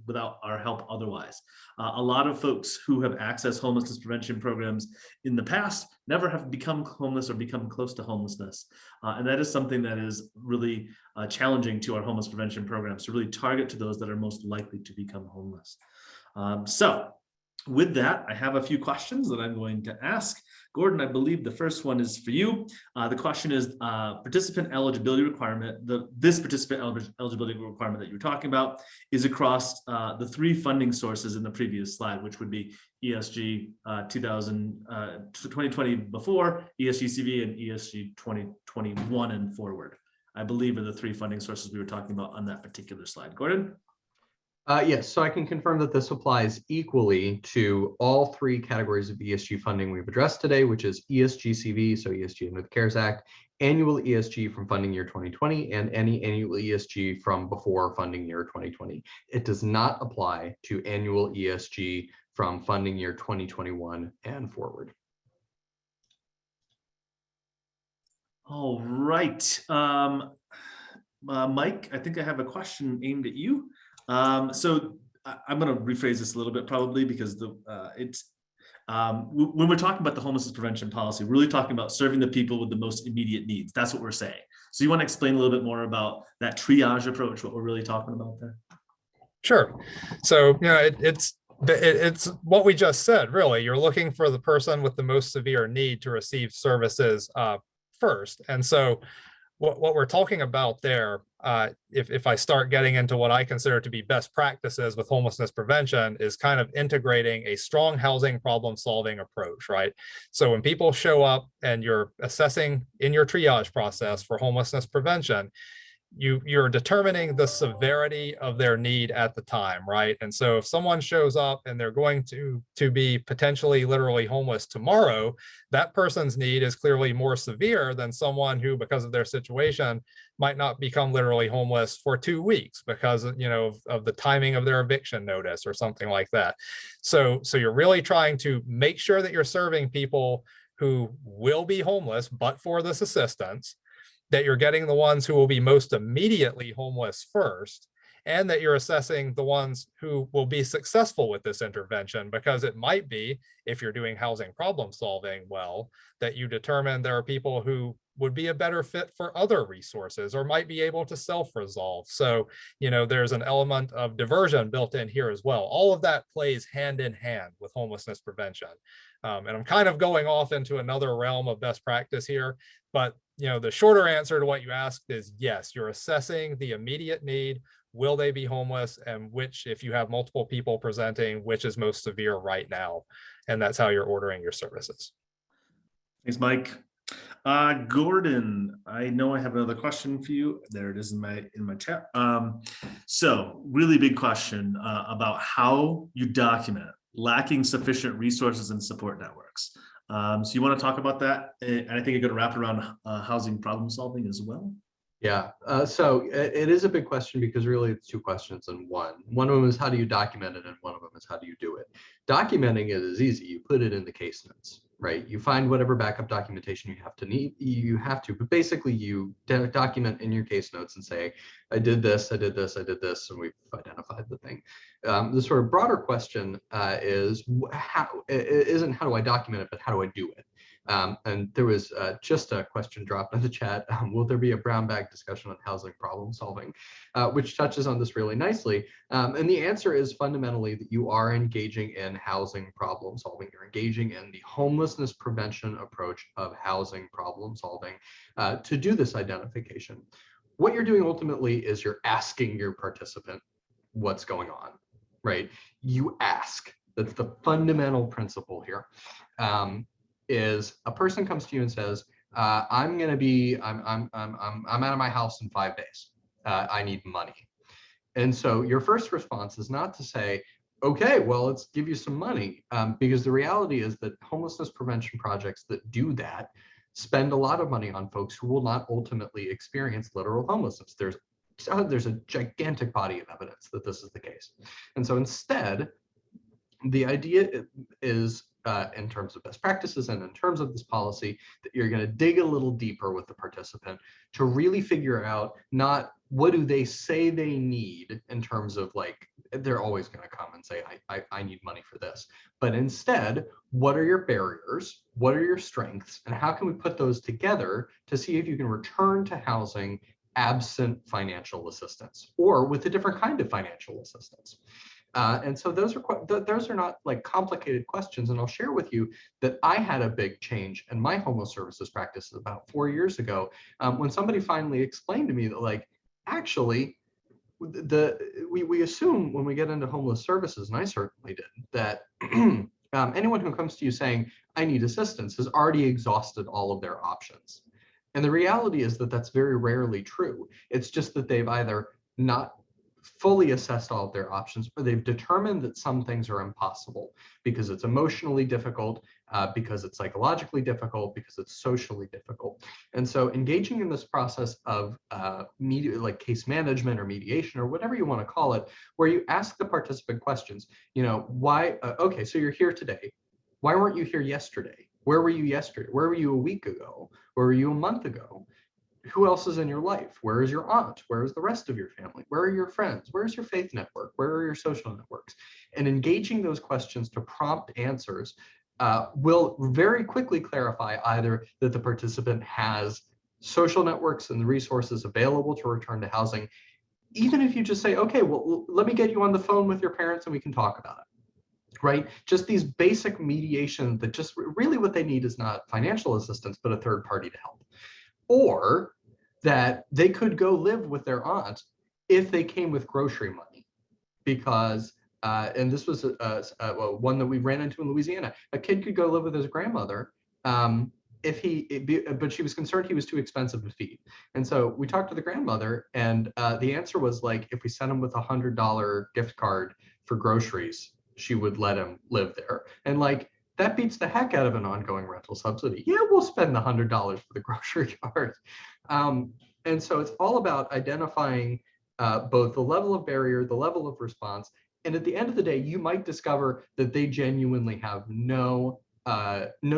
without our help otherwise. A lot of folks who have accessed homelessness prevention programs in the past never have become homeless or become close to homelessness. And that is something that is really challenging to our homeless prevention programs, to really target to those that are most likely to become homeless. So with that, I have a few questions that I'm going to ask. Gordon, I believe the first one is for you. The question is participant eligibility requirement. This participant eligibility requirement that you're talking about is across the three funding sources in the previous slide, which would be ESG 2020 before, ESG-CV, and ESG 2021 and forward. I believe are the three funding sources we were talking about on that particular slide. Gordon? Yes, so I can confirm that this applies equally to all three categories of ESG funding we've addressed today, which is ESG-CV, so ESG under the CARES Act, annual ESG from funding year 2020, and any annual ESG from before funding year 2020. It does not apply to annual ESG from funding year 2021 and forward. All right. Mike, I think I have a question aimed at you. So I'm going to rephrase this a little bit probably because when we're talking about the homelessness prevention policy, we're really talking about serving the people with the most immediate needs. That's what we're saying. So you want to explain a little bit more about that triage approach, what we're really talking about there? Sure. So, it's what we just said, really. You're looking for the person with the most severe need to receive services first. And so what we're talking about there, if I start getting into what I consider to be best practices with homelessness prevention, is kind of integrating a strong housing problem solving approach, right? So when people show up and you're assessing in your triage process for homelessness prevention, you're determining the severity of their need at the time, right? And so if someone shows up and they're going to be potentially literally homeless tomorrow, that person's need is clearly more severe than someone who, because of their situation, might not become literally homeless for 2 weeks because, you know, of the timing of their eviction notice or something like that. So you're really trying to make sure that you're serving people who will be homeless but for this assistance, that you're getting the ones who will be most immediately homeless first, and that you're assessing the ones who will be successful with this intervention, because it might be, if you're doing housing problem solving well, that you determine there are people who would be a better fit for other resources or might be able to self-resolve. So, you know, there's an element of diversion built in here as well. All of that plays hand in hand with homelessness prevention. And I'm kind of going off into another realm of best practice here, but you know, the shorter answer to what you asked is yes, you're assessing the immediate need. Will they be homeless? And which, if you have multiple people presenting, which is most severe right now? And that's how you're ordering your services. Thanks, Mike. Gordon, I know I have another question for you. There it is in my chat. So really big question about how you document lacking sufficient resources and support networks. So you want to talk about that? And I think you're going to wrap it around housing problem solving as well. Yeah, so it is a big question because really it's two questions in one. One of them is how do you document it, and one of them is how do you do it. Documenting it is easy. You put it in the case notes, right? You find whatever backup documentation you have to, but basically you document in your case notes and say, I did this, I did this, I did this, and we've identified the thing. The sort of broader question isn't how do I document it, but how do I do it? And there was just a question dropped in the chat. Will there be a brown bag discussion on housing problem solving, which touches on this really nicely? And the answer is fundamentally that you are engaging in housing problem solving. You're engaging in the homelessness prevention approach of housing problem solving to do this identification. What you're doing ultimately is you're asking your participant what's going on, right? You ask. That's the fundamental principle here. Is a person comes to you and says, I'm out of my house in 5 days. I need money. And so your first response is not to say, okay, well, let's give you some money, because the reality is that homelessness prevention projects that do that spend a lot of money on folks who will not ultimately experience literal homelessness. There's a gigantic body of evidence that this is the case. And so instead, the idea is, in terms of best practices and in terms of this policy, that you're going to dig a little deeper with the participant to really figure out not what do they say they need in terms of like, they're always going to come and say, I need money for this. But instead, what are your barriers? What are your strengths? And how can we put those together to see if you can return to housing absent financial assistance or with a different kind of financial assistance? And so those are not like complicated questions. And I'll share with you that I had a big change in my homeless services practice about 4 years ago, when somebody finally explained to me that, like, actually, we assume when we get into homeless services, and I certainly did, that anyone who comes to you saying, I need assistance, has already exhausted all of their options. And the reality is that that's very rarely true. It's just that they've either not fully assessed all of their options, or they've determined that some things are impossible because it's emotionally difficult, because it's psychologically difficult, because it's socially difficult. And so engaging in this process of like case management or mediation or whatever you want to call it, where you ask the participant questions, you know, why, okay, so you're here today. Why weren't you here yesterday? Where were you yesterday? Where were you a week ago? Where were you a month ago? Who else is in your life? Where is your aunt? Where is the rest of your family? Where are your friends? Where is your faith network? Where are your social networks? And engaging those questions to prompt answers will very quickly clarify either that the participant has social networks and the resources available to return to housing, even if you just say, okay, well, let me get you on the phone with your parents and we can talk about it. Right? Just these basic mediation that just really what they need is not financial assistance, but a third party to help. Or that they could go live with their aunt if they came with grocery money, because and this was one that we ran into in Louisiana. A kid could go live with his grandmother but she was concerned he was too expensive to feed. And so we talked to the grandmother, and the answer was like, if we sent him with $100 gift card for groceries, she would let him live there. And like, that beats the heck out of an ongoing rental subsidy. Yeah, we'll spend the $100 for the grocery card. And so it's all about identifying both the level of barrier, the level of response, and at the end of the day, you might discover that they genuinely have no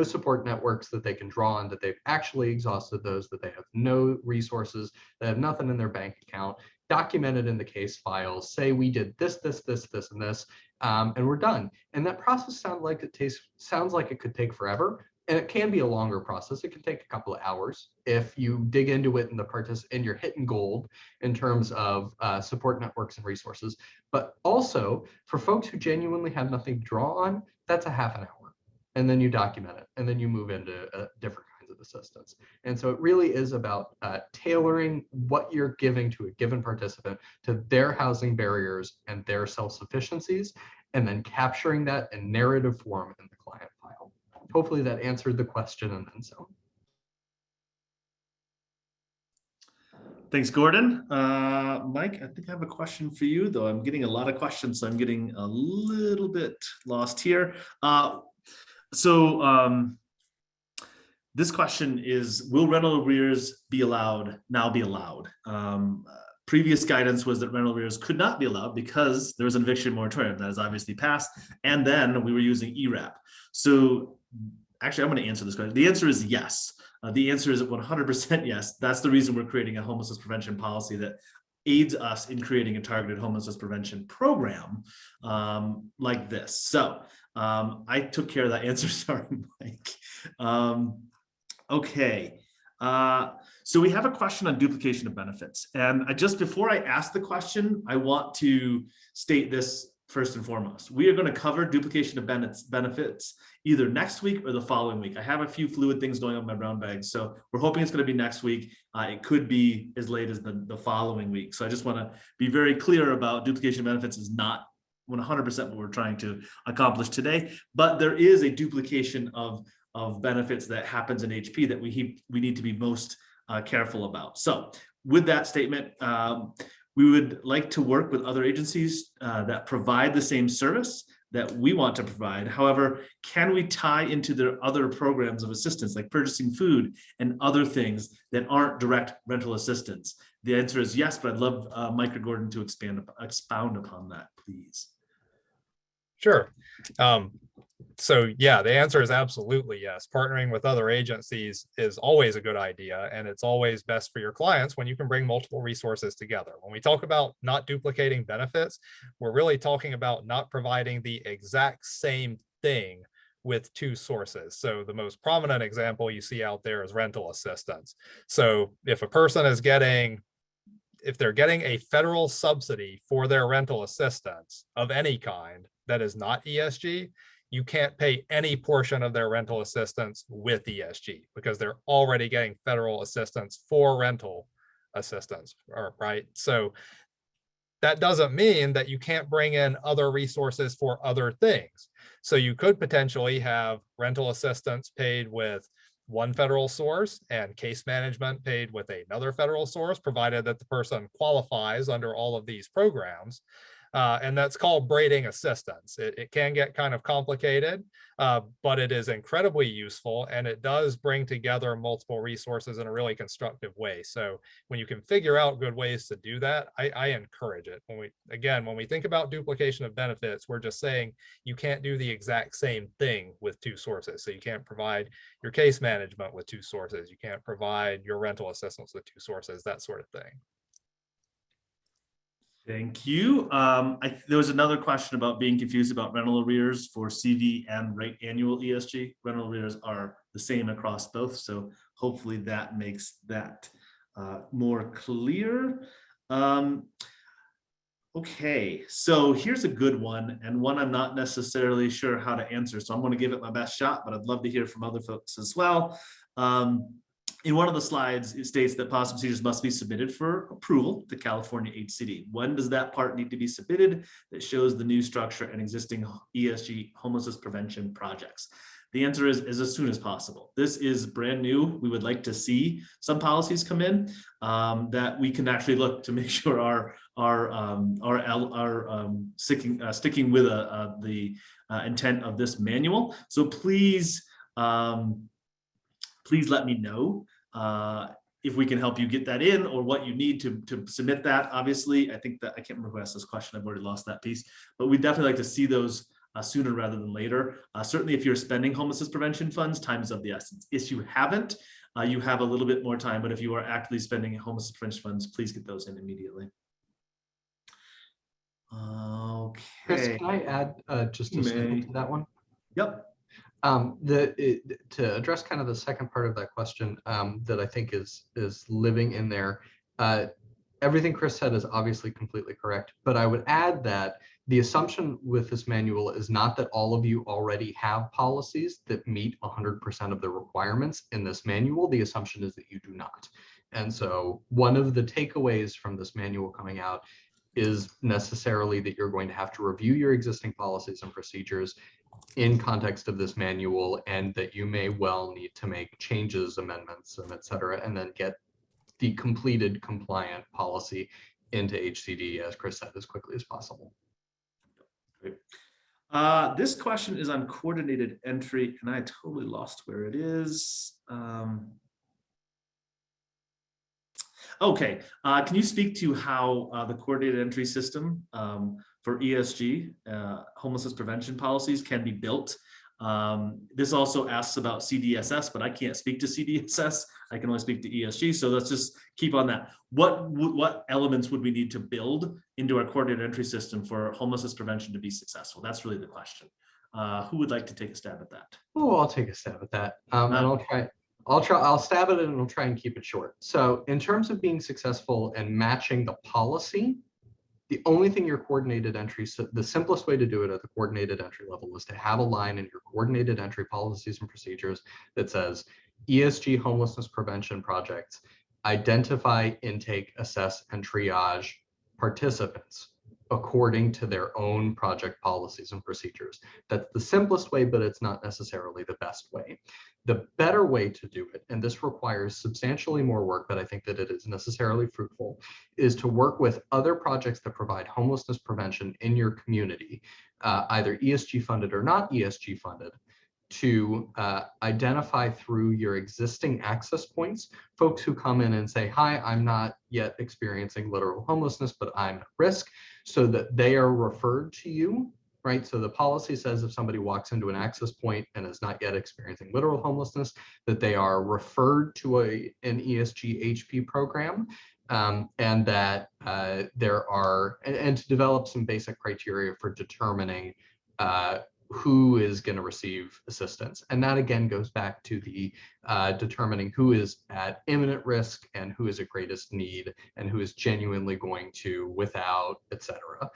support networks that they can draw on, that they've actually exhausted those, that they have no resources, they have nothing in their bank account, documented in the case files, say we did this, this, this, this, and this, and we're done. And that process sounds like it could take forever. And it can be a longer process. It can take a couple of hours if you dig into it and you're hitting gold in terms of support networks and resources. But also for folks who genuinely have nothing to draw on, that's a half an hour. And then you document it, and then you move into different kinds of assistance. And so it really is about tailoring what you're giving to a given participant to their housing barriers and their self-sufficiencies, and then capturing that in narrative form in the client file. Hopefully that answered the question and then some. Thanks, Gordon. Mike, I think I have a question for you, though I'm getting a lot of questions, so I'm getting a little bit lost here. This question is, will rental arrears be allowed, now be allowed? Previous guidance was that rental arrears could not be allowed because there was an eviction moratorium that has obviously passed, and then we were using ERAP. So actually, I'm going to answer this question. The answer is yes. The answer is 100% yes. That's the reason we're creating a homelessness prevention policy that aids us in creating a targeted homelessness prevention program like this. So I took care of that answer. Sorry, Mike. Okay. So we have a question on duplication of benefits. And before I ask the question, I want to state this first and foremost. We are going to cover duplication of benefits either next week or the following week. I have a few fluid things going on in my brown bag, so we're hoping it's going to be next week. It could be as late as the following week. So I just want to be very clear about duplication of benefits is not 100% what we're trying to accomplish today, but there is a duplication of benefits that happens in HP that we need to be most careful about. So with that statement, we would like to work with other agencies that provide the same service that we want to provide. However, can we tie into their other programs of assistance, like purchasing food and other things that aren't direct rental assistance? The answer is yes, but I'd love Mike or Gordon to expound upon that, please. Sure. So yeah, the answer is absolutely yes. Partnering with other agencies is always a good idea, and it's always best for your clients when you can bring multiple resources together. When we talk about not duplicating benefits, we're really talking about not providing the exact same thing with two sources. So the most prominent example you see out there is rental assistance. So if a person is if they're getting a federal subsidy for their rental assistance of any kind that is not ESG, you can't pay any portion of their rental assistance with ESG because they're already getting federal assistance for rental assistance, right? So that doesn't mean that you can't bring in other resources for other things. So you could potentially have rental assistance paid with one federal source and case management paid with another federal source, provided that the person qualifies under all of these programs. And that's called braiding assistance. It can get kind of complicated, but it is incredibly useful, and it does bring together multiple resources in a really constructive way. So when you can figure out good ways to do that, I encourage it. When we think about duplication of benefits, we're just saying you can't do the exact same thing with two sources. So you can't provide your case management with two sources. You can't provide your rental assistance with two sources, that sort of thing. Thank you. There was another question about being confused about rental arrears for CV and annual ESG. Rental arrears are the same across both, so hopefully that makes that more clear. Okay, so here's a good one, and one I'm not necessarily sure how to answer, so I'm going to give it my best shot, but I'd love to hear from other folks as well. in one of the slides, it states that policy procedures must be submitted for approval to California HCD. When does that part need to be submitted that shows the new structure and existing ESG homelessness prevention projects? The answer is as soon as possible. This is brand new. We would like to see some policies come in that we can actually look to make sure sticking with the intent of this manual. So please, please let me know if we can help you get that in or what you need to submit that. Obviously, I think that I can't remember who asked this question. I've already lost that piece, but we'd definitely like to see those sooner rather than later. Certainly, if you're spending homelessness prevention funds, time is of the essence. If you haven't, you have a little bit more time, but if you are actively spending homelessness prevention funds, please get those in immediately. Okay. Chris, can I add just a statement to that one? Yep. To address kind of the second part of that question that I think is living in there, everything Chris said is obviously completely correct, but I would add that the assumption with this manual is not that all of you already have policies that meet 100% of the requirements in this manual. The assumption is that you do not. And so one of the takeaways from this manual coming out is necessarily that you're going to have to review your existing policies and procedures in context of this manual, and that you may well need to make changes, amendments, and et cetera, and then get the completed compliant policy into HCD, as Chris said, as quickly as possible. Great. This question is on coordinated entry, and I totally lost where it is. Okay, can you speak to how the coordinated entry system for ESG, homelessness prevention policies, can be built? This also asks about CDSS, but I can't speak to CDSS. I can only speak to ESG. So let's just keep on that. What elements would we need to build into our coordinated entry system for homelessness prevention to be successful? That's really the question. Who would like to take a stab at that? Oh, I'll take a stab at that. And I'll stab at it and I'll try and keep it short. So in terms of being successful and matching the policy, the only thing your coordinated entry, so the simplest way to do it at the coordinated entry level is to have a line in your coordinated entry policies and procedures that says ESG homelessness prevention projects, identify, intake, assess, and triage participants according to their own project policies and procedures. That's the simplest way, but it's not necessarily the best way. The better way to do it, and this requires substantially more work, but I think that it is necessarily fruitful, is to work with other projects that provide homelessness prevention in your community, either ESG funded or not ESG funded, to identify through your existing access points, folks who come in and say, hi, I'm not yet experiencing literal homelessness, but I'm at risk, so that they are referred to you, right? So the policy says if somebody walks into an access point and is not yet experiencing literal homelessness, that they are referred to an ESG HP program, and that there are, and to develop some basic criteria for determining who is going to receive assistance. And that again goes back to the determining who is at imminent risk and who is at greatest need and who is genuinely going to without, et cetera.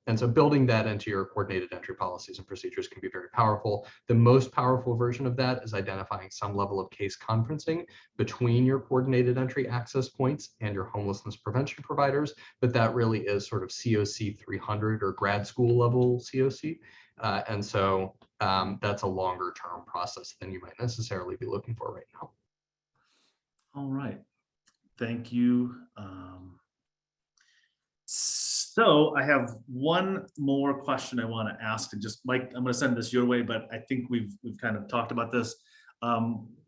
And so building that into your coordinated entry policies and procedures can be very powerful. The most powerful version of that is identifying some level of case conferencing between your coordinated entry access points and your homelessness prevention providers. But that really is sort of COC 300 or grad school level COC. And so that's a longer term process than you might necessarily be looking for right now. All right, thank you. So I have one more question I want to ask, and just Mike, I'm going to send this your way, but I think we've kind of talked about this.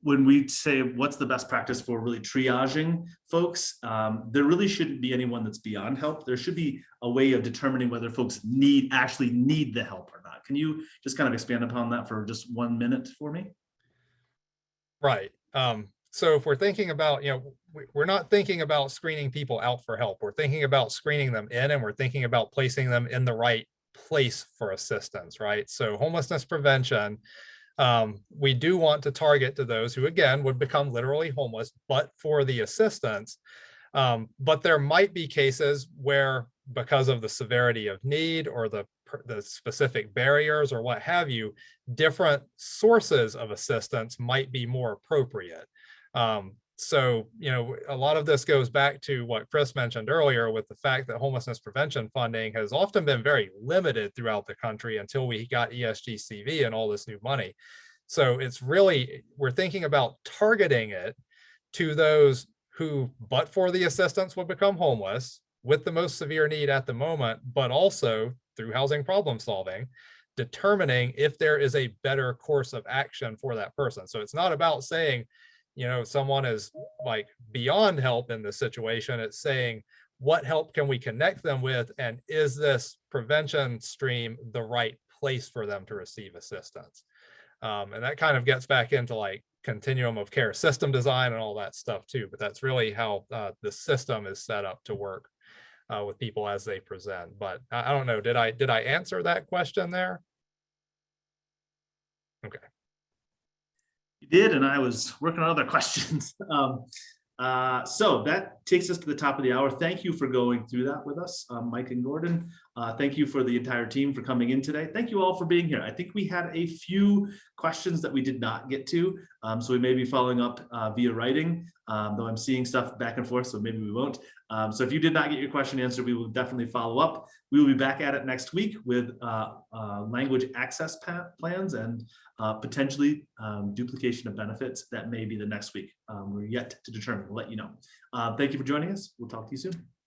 When we say what's the best practice for really triaging folks, there really shouldn't be anyone that's beyond help. There should be a way of determining whether folks actually need the help or not. Can you just kind of expand upon that for just 1 minute for me? Right. So if we're thinking about, we're not thinking about screening people out for help. We're thinking about screening them in, and we're thinking about placing them in the right place for assistance, right? So homelessness prevention, we do want to target to those who, again, would become literally homeless, but for the assistance. But there might be cases where, because of the severity of need or the specific barriers or what have you, different sources of assistance might be more appropriate. So, a lot of this goes back to what Chris mentioned earlier with the fact that homelessness prevention funding has often been very limited throughout the country until we got ESG-CV and all this new money. So it's really, we're thinking about targeting it to those who, but for the assistance, would become homeless with the most severe need at the moment, but also through housing problem solving, determining if there is a better course of action for that person. So it's not about saying, someone is like beyond help in this situation. It's saying, what help can we connect them with? And is this prevention stream the right place for them to receive assistance? And that kind of gets back into like continuum of care system design and all that stuff too. But that's really how the system is set up to work with people as they present. But I don't know, did I answer that question there? Okay. You did, and I was working on other questions. So that takes us to the top of the hour. Thank you for going through that with us, Mike and Gordon. Thank you for the entire team for coming in today. Thank you all for being here. I think we had a few questions that we did not get to, so we may be following up via writing, though I'm seeing stuff back and forth, so maybe we won't. So if you did not get your question answered, we will definitely follow up. We will be back at it next week with language access plans and potentially duplication of benefits. That may be the next week. We're yet to determine. We'll let you know. Thank you for joining us. We'll talk to you soon.